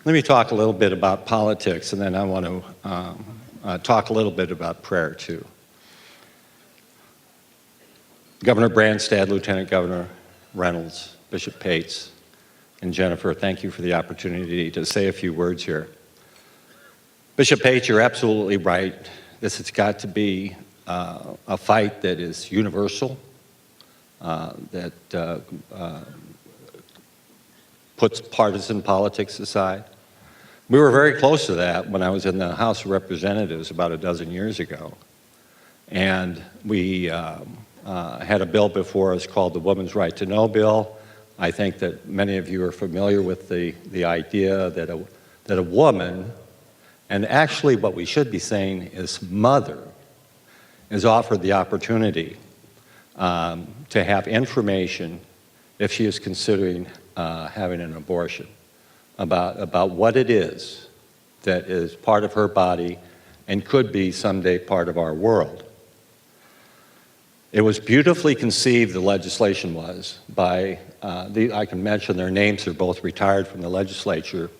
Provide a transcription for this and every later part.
Let me talk a little bit about politics, and then I want to talk a little bit about prayer, too. Governor Branstad, Lieutenant Governor Reynolds, Bishop Pates, and Jennifer, thank you for the opportunity to say a few words here. Bishop Pates, you're absolutely right. This has got to be a fight that is universal, that puts partisan politics aside. We were very close to that when I was in the House of Representatives about a dozen years ago. And we had a bill before us called the Woman's Right to Know Bill. I think that many of you are familiar with the idea that a woman, and actually what we should be saying is mother, is offered the opportunity to have information if she is considering having an abortion about what it is that is part of her body and could be someday part of our world. It was beautifully conceived, the legislation was, by, I can mention their names, they're both retired from the legislature,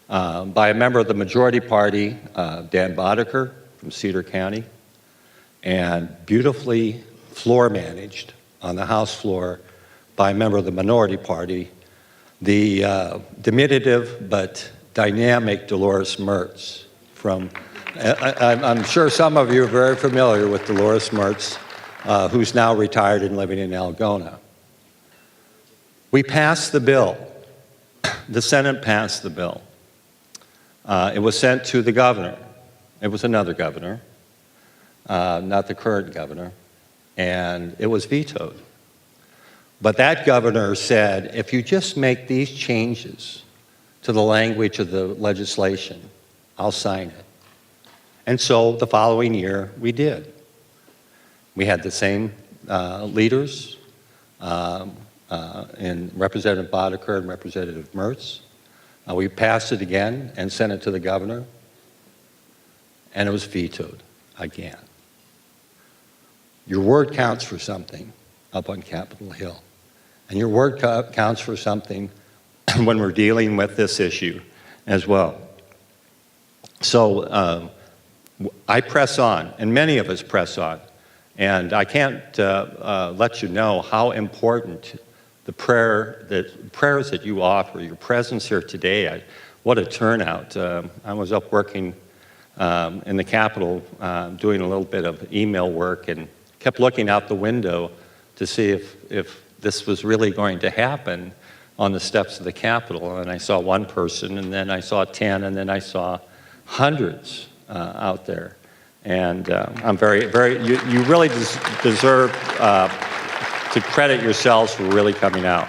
by a member of the majority party, Dan Boddicker from Cedar County, and beautifully floor managed on the House floor by a member of the minority party, the diminutive but dynamic Dolores Mertz from, I'm sure some of you are very familiar with Dolores Mertz, who's now retired and living in Algona. We passed the bill. The Senate passed the bill. It was sent to the governor. It was another governor, not the current governor, and it was vetoed. But that governor said, if you just make these changes to the language of the legislation, I'll sign it. And so the following year, we did. We had the same leaders in Representative Boddicker and Representative Mertz. We passed it again and sent it to the governor, and it was vetoed again. Your word counts for something up on Capitol Hill, and your word counts for something when we're dealing with this issue as well. So I press on, and many of us press on, and I can't let you know how important the prayers that you offer, your presence here today, what a turnout. I was up working in the Capitol doing a little bit of email work and kept looking out the window to see if this was really going to happen on the steps of the Capitol. And I saw one person, and then I saw 10, and then I saw hundreds out there. And I'm you really deserve to credit yourselves for really coming out.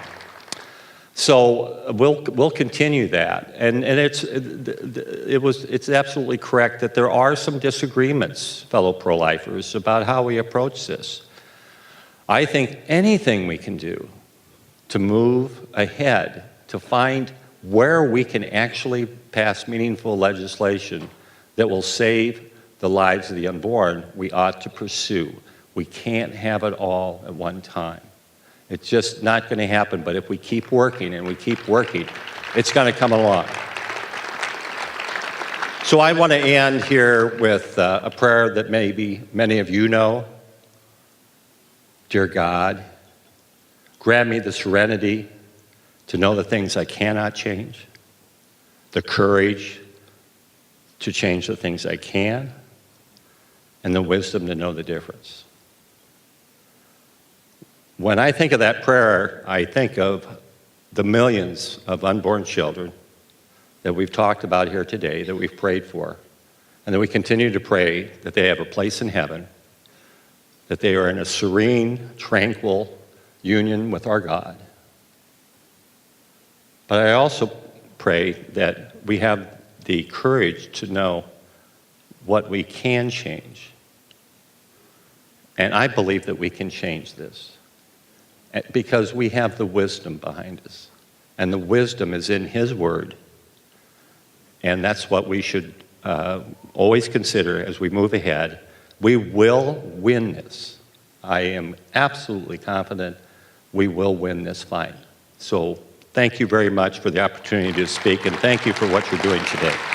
So we'll continue that, and it's absolutely correct that there are some disagreements, fellow pro-lifers, about how we approach this. I think anything we can do to move ahead, to find where we can actually pass meaningful legislation that will save the lives of the unborn, we ought to pursue. We can't have it all at one time. It's just not going to happen, but if we keep working and we keep working, it's going to come along. So I want to end here with a prayer that maybe many of you know. Dear God, grant me the serenity to know the things I cannot change, the courage to change the things I can, and the wisdom to know the difference. When I think of that prayer, I think of the millions of unborn children that we've talked about here today, that we've prayed for, and that we continue to pray that they have a place in heaven, that they are in a serene, tranquil union with our God. But I also pray that we have the courage to know what we can change. And I believe that we can change this because we have the wisdom behind us. And the wisdom is in His Word. And that's what we should always consider as we move ahead. We will win this. I am absolutely confident we will win this fight. So Thank you very much for the opportunity to speak, and thank you for what you're doing today.